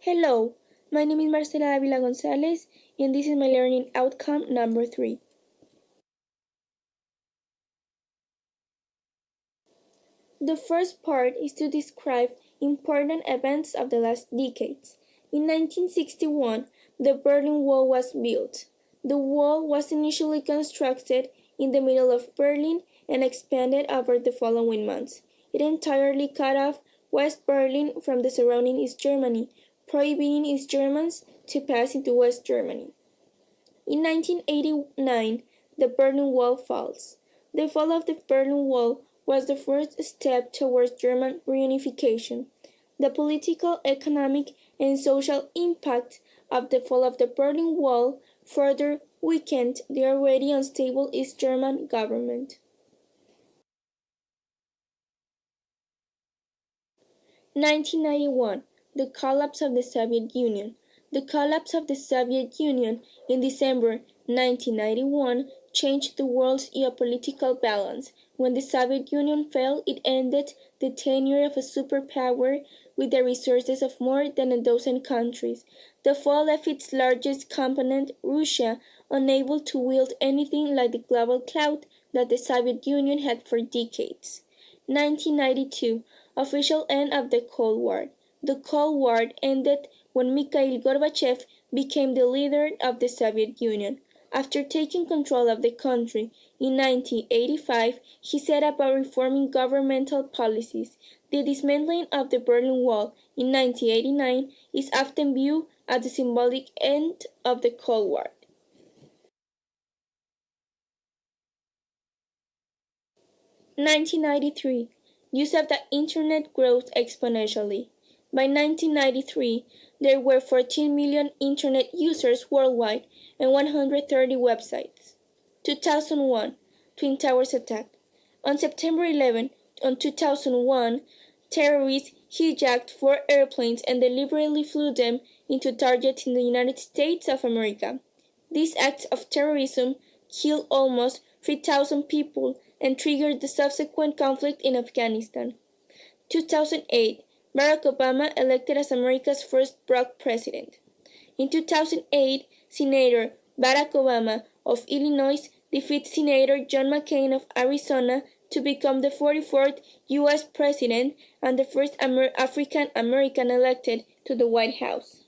Hello, my name is Marcela Davila Gonzalez, and this is my learning outcome number 3. The first part is to describe important events of the last decades. In 1961, the Berlin Wall was built. The wall was initially constructed in the middle of Berlin and expanded over the following months. It entirely cut off West Berlin from the surrounding East Germany, prohibiting East Germans to pass into West Germany. In 1989, the Berlin Wall falls. The fall of the Berlin Wall was the first step towards German reunification. The political, economic, and social impact of the fall of the Berlin Wall further weakened the already unstable East German government. 1991. The collapse of the Soviet Union. The collapse of the Soviet Union in December 1991 changed the world's geopolitical balance. When the Soviet Union fell, it ended the tenure of a superpower with the resources of more than a dozen countries. The fall left its largest component, Russia, unable to wield anything like the global clout that the Soviet Union had for decades. 1992. Official end of the Cold War. The Cold War ended when Mikhail Gorbachev became the leader of the Soviet Union. After taking control of the country in 1985, he set about reforming governmental policies. The dismantling of the Berlin Wall in 1989 is often viewed as the symbolic end of the Cold War. 1993. Use of the Internet grows exponentially. By 1993, there were 14 million Internet users worldwide and 130 websites. 2001. Twin Towers attack. On September 11, 2001, terrorists hijacked 4 airplanes and deliberately flew them into targets in the United States of America. These acts of terrorism killed almost 3,000 people and triggered the subsequent conflict in Afghanistan. 2008. Barack Obama elected as America's first Black president. In 2008, Senator Barack Obama of Illinois defeats Senator John McCain of Arizona to become the 44th U.S. president and the first African American elected to the White House.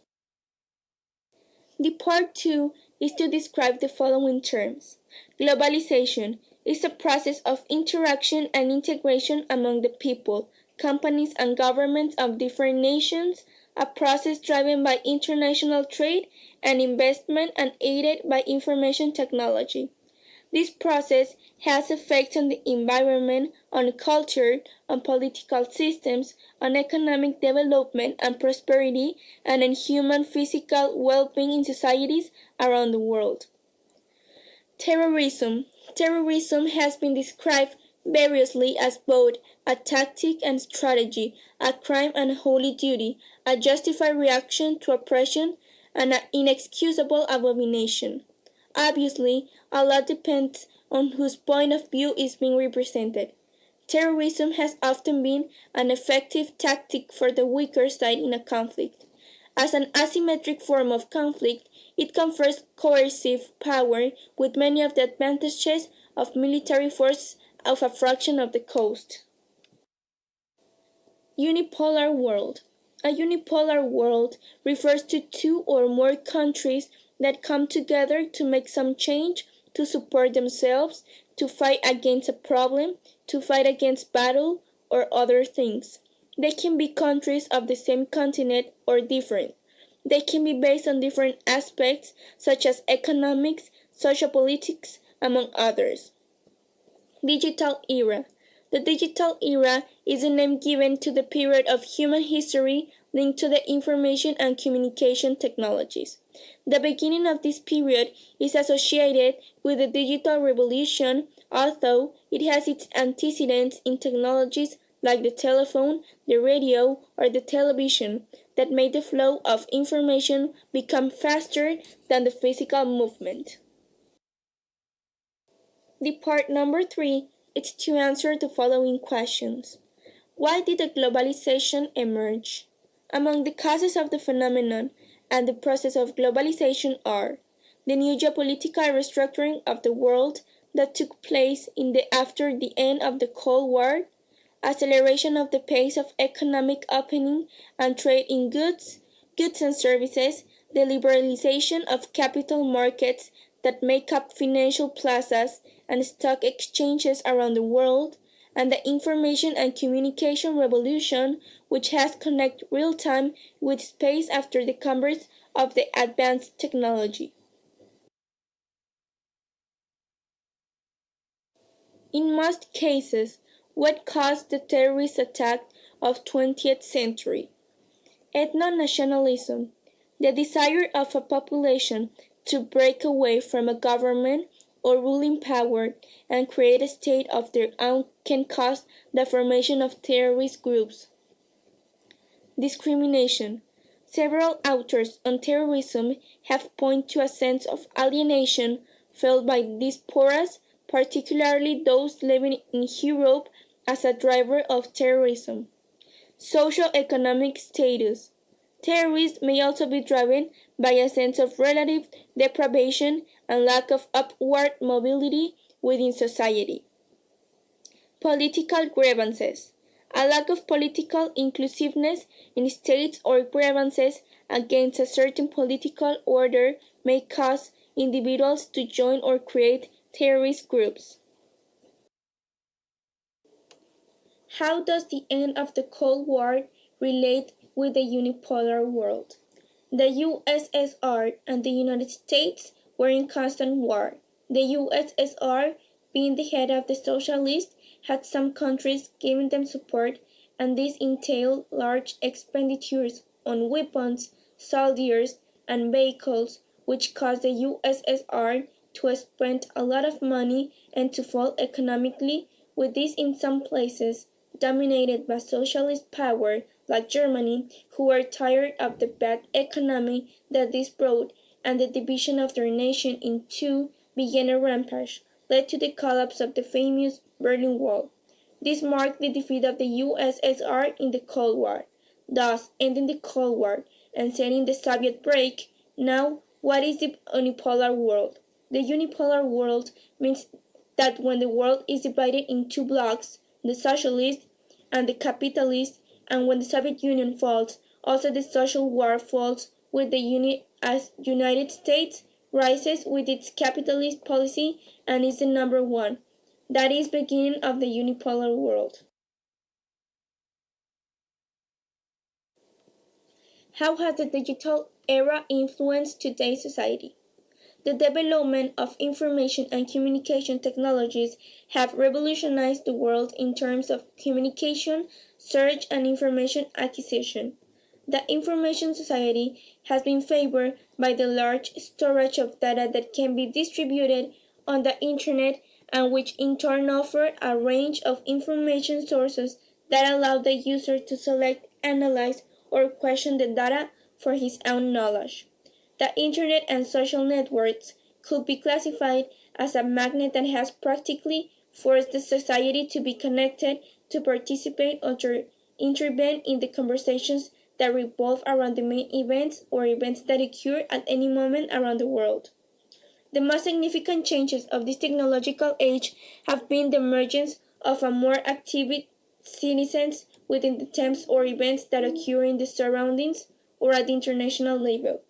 The part 2 is to describe the following terms. Globalization is a process of interaction and integration among the people, companies, and governments of different nations, a process driven by international trade and investment and aided by information technology. This process has effects on the environment, on culture, on political systems, on economic development and prosperity, and on human physical well-being in societies around the world. Terrorism. Terrorism has been described variously as both a tactic and strategy, a crime and a holy duty, a justified reaction to oppression, and an inexcusable abomination. Obviously, a lot depends on whose point of view is being represented. Terrorism has often been an effective tactic for the weaker side in a conflict. As an asymmetric form of conflict, it confers coercive power with many of the advantages of military force of a fraction of the cost. Unipolar world. A unipolar world refers to 2 or more countries that come together to make some change, to support themselves, to fight against a problem, to fight against battle, or other things. They can be countries of the same continent or different. They can be based on different aspects such as economics, social politics, among others. Digital era. The digital era is a name given to the period of human history linked to the information and communication technologies. The beginning of this period is associated with the digital revolution, although it has its antecedents in technologies like the telephone, the radio, or the television that made the flow of information become faster than the physical movement. The part number 3 is to answer the following questions. Why did the globalization emerge? Among the causes of the phenomenon and the process of globalization are the new geopolitical restructuring of the world that took place after the end of the Cold War, acceleration of the pace of economic opening and trade in goods and services, the liberalization of capital markets that make up financial plazas and stock exchanges around the world, and the information and communication revolution, which has connected real-time with space after the convergence of the advanced technology. In most cases, what caused the terrorist attack of 20th century? Ethno-nationalism, the desire of a population to break away from a government or ruling power and create a state of their own can cause the formation of terrorist groups. Discrimination. Several authors on terrorism have pointed to a sense of alienation felt by diasporas, particularly those living in Europe, as a driver of terrorism. Socio-economic status. Terrorists may also be driven by a sense of relative deprivation and lack of upward mobility within society. Political grievances. A lack of political inclusiveness in states or grievances against a certain political order may cause individuals to join or create terrorist groups. How does the end of the Cold War relate with the unipolar world? The USSR and the United States were in constant war. The USSR, being the head of the socialists, had some countries giving them support, and this entailed large expenditures on weapons, soldiers, and vehicles, which caused the USSR to spend a lot of money and to fall economically, with this in some places dominated by socialist power like Germany, who were tired of the bad economy that this brought, and the division of their nation in two began a rampage, led to the collapse of the famous Berlin Wall. This marked the defeat of the USSR in the Cold War, thus ending the Cold War and setting the Soviet break. Now, what is the unipolar world? The unipolar world means that when the world is divided in two blocks, the socialist and the capitalist, and when the Soviet Union falls, also the social war falls with as United States rises with its capitalist policy and is the number one. That is beginning of the unipolar world. How has the digital era influenced today's society? The development of information and communication technologies have revolutionized the world in terms of communication, search, and information acquisition. The information society has been favored by the large storage of data that can be distributed on the Internet and which in turn offer a range of information sources that allow the user to select, analyze, or question the data for his own knowledge. The Internet and social networks could be classified as a magnet that has practically forced the society to be connected, to participate or to intervene in the conversations that revolve around the main events or events that occur at any moment around the world. The most significant changes of this technological age have been the emergence of a more active citizens within the themes or events that occur in the surroundings or at the international level.